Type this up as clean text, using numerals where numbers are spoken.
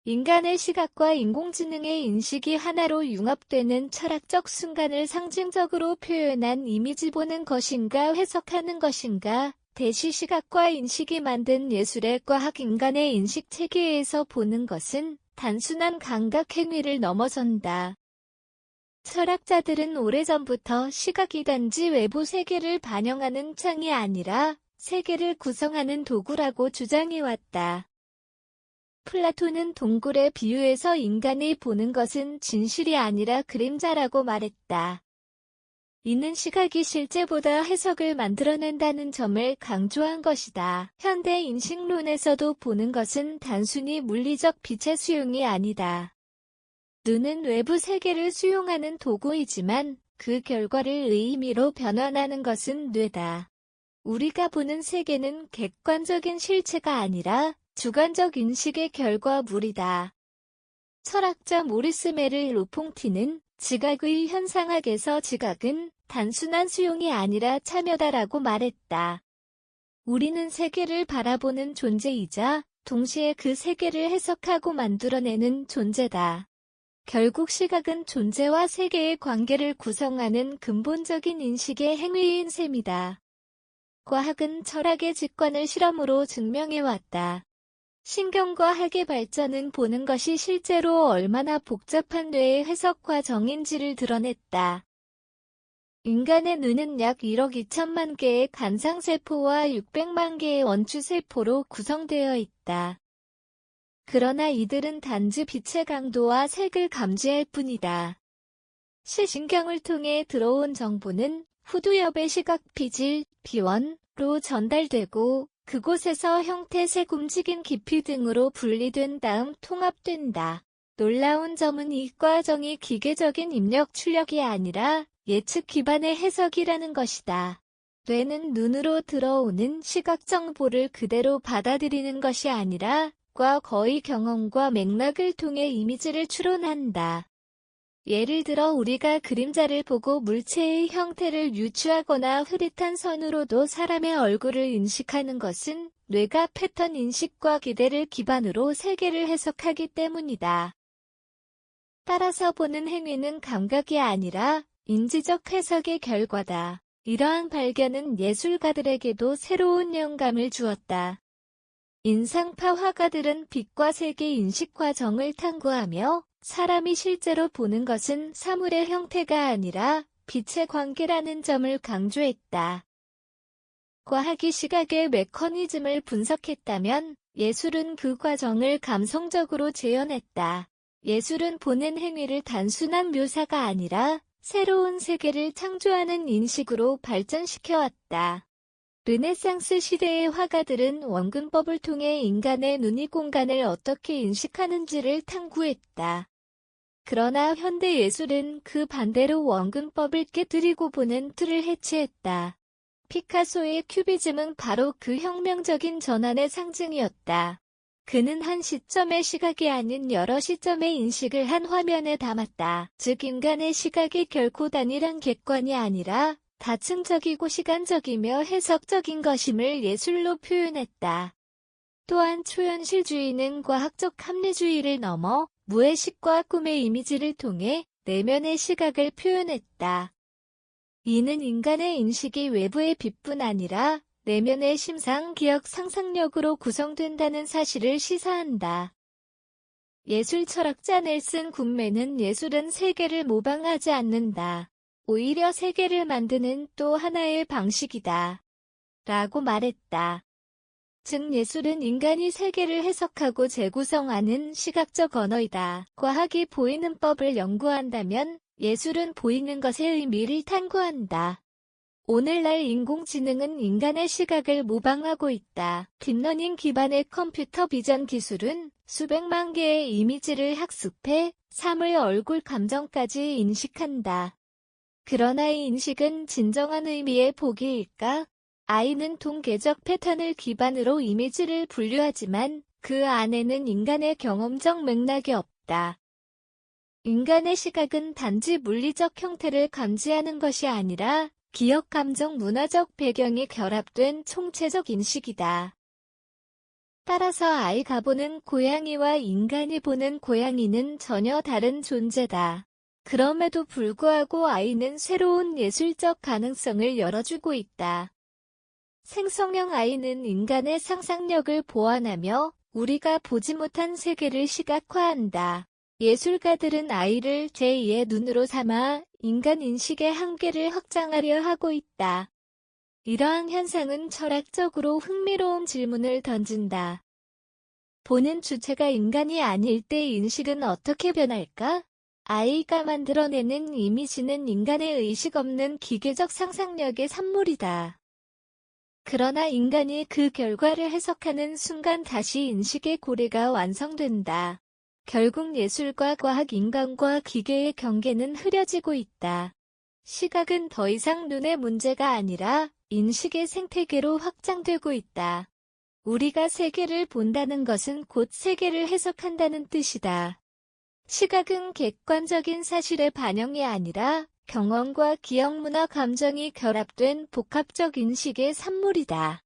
인간의 시각과 인공지능의 인식이 하나로 융합되는 철학적 순간을 상징적으로 표현한 이미지 보는 것인가 해석하는 것인가, 대시 시각과 인식이 만든 예술의 과학 인간의 인식 체계에서 보는 것은 단순한 감각 행위를 넘어선다. 철학자들은 오래전부터 시각이 단지 외부 세계를 반영하는 창이 아니라 세계를 구성하는 도구라고 주장해왔다. 플라톤은 동굴의 비유에서 인간이 보는 것은 진실이 아니라 그림자라고 말했다. 이는 시각이 실제보다 해석을 만들어낸다는 점을 강조한 것이다. 현대 인식론에서도 보는 것은 단순히 물리적 빛의 수용이 아니다. 눈은 외부 세계를 수용하는 도구이지만 그 결과를 의미로 변환하는 것은 뇌다. 우리가 보는 세계는 객관적인 실체가 아니라 주관적 인식의 결과물이다. 철학자 모리스 메를 로퐁티는 지각의 현상학에서 지각은 단순한 수용이 아니라 참여다라고 말했다. 우리는 세계를 바라보는 존재이자 동시에 그 세계를 해석하고 만들어내는 존재다. 결국 시각은 존재와 세계의 관계를 구성하는 근본적인 인식의 행위인 셈이다. 과학은 철학의 직관을 실험으로 증명해왔다. 신경과학의 발전은 보는 것이 실제로 얼마나 복잡한 뇌의 해석 과정인지를 드러냈다. 인간의 눈은 약 1억 2천만 개의 간상세포와 600만 개의 원추세포로 구성되어 있다. 그러나 이들은 단지 빛의 강도와 색을 감지할 뿐이다. 시신경을 통해 들어온 정보는 후두엽의 시각 피질, 비원로 전달되고 그곳에서 형태, 색, 움직임, 깊이 등으로 분리된 다음 통합된다. 놀라운 점은 이 과정이 기계적인 입력 출력이 아니라 예측 기반의 해석이라는 것이다. 뇌는 눈으로 들어오는 시각 정보를 그대로 받아들이는 것이 아니라 과거의 경험과 맥락을 통해 이미지를 추론한다. 예를 들어 우리가 그림자를 보고 물체의 형태를 유추하거나 흐릿한 선으로도 사람의 얼굴을 인식하는 것은 뇌가 패턴 인식과 기대를 기반으로 세계를 해석하기 때문이다. 따라서 보는 행위는 감각이 아니라 인지적 해석의 결과다. 이러한 발견은 예술가들에게도 새로운 영감을 주었다. 인상파 화가들은 빛과 색의 인식 과정을 탐구하며 사람이 실제로 보는 것은 사물의 형태가 아니라 빛의 관계라는 점을 강조했다. 과학이 시각의 메커니즘을 분석했다면 예술은 그 과정을 감성적으로 재현했다. 예술은 보는 행위를 단순한 묘사가 아니라 새로운 세계를 창조하는 인식으로 발전시켜왔다. 르네상스 시대의 화가들은 원근법을 통해 인간의 눈이 공간을 어떻게 인식하는지를 탐구했다. 그러나 현대 예술은 그 반대로 원근법을 깨뜨리고 보는 틀을 해체했다. 피카소의 큐비즘은 바로 그 혁명적인 전환의 상징이었다. 그는 한 시점의 시각이 아닌 여러 시점의 인식을 한 화면에 담았다. 즉 인간의 시각이 결코 단일한 객관이 아니라 다층적이고 시간적이며 해석적인 것임을 예술로 표현했다. 또한 초현실주의는 과학적 합리주의를 넘어 무의식과 꿈의 이미지를 통해 내면의 시각을 표현했다. 이는 인간의 인식이 외부의 빛뿐 아니라 내면의 심상, 기억, 상상력으로 구성된다는 사실을 시사한다. 예술 철학자 넬슨 굿맨은 예술은 세계를 모방하지 않는다. 오히려 세계를 만드는 또 하나의 방식이다. 라고 말했다. 즉 예술은 인간이 세계를 해석하고 재구성하는 시각적 언어이다. 과학이 보이는 법을 연구한다면 예술은 보이는 것의 의미를 탐구한다. 오늘날 인공지능은 인간의 시각을 모방하고 있다. 딥러닝 기반의 컴퓨터 비전 기술은 수백만 개의 이미지를 학습해 사물, 얼굴, 감정까지 인식한다. 그러나 이 인식은 진정한 의미의 보기일까? 아이는 동계적 패턴을 기반으로 이미지를 분류하지만 그 안에는 인간의 경험적 맥락이 없다. 인간의 시각은 단지 물리적 형태를 감지하는 것이 아니라 기억, 감정, 문화적 배경이 결합된 총체적 인식이다. 따라서 아이가 보는 고양이와 인간이 보는 고양이는 전혀 다른 존재다. 그럼에도 불구하고 아이는 새로운 예술적 가능성을 열어주고 있다. 생성형 아이는 인간의 상상력을 보완하며 우리가 보지 못한 세계를 시각화한다. 예술가들은 아이를 제2의 눈으로 삼아 인간 인식의 한계를 확장하려 하고 있다. 이러한 현상은 철학적으로 흥미로운 질문을 던진다. 보는 주체가 인간이 아닐 때 인식은 어떻게 변할까? 아이가 만들어내는 이미지는 인간의 의식 없는 기계적 상상력의 산물이다. 그러나 인간이 그 결과를 해석하는 순간 다시 인식의 고리가 완성된다. 결국 예술과 과학, 인간과 기계의 경계는 흐려지고 있다. 시각은 더 이상 눈의 문제가 아니라 인식의 생태계로 확장되고 있다. 우리가 세계를 본다는 것은 곧 세계를 해석한다는 뜻이다. 시각은 객관적인 사실의 반영이 아니라 경험과 기억, 문화, 감정이 결합된 복합적 인식의 산물이다.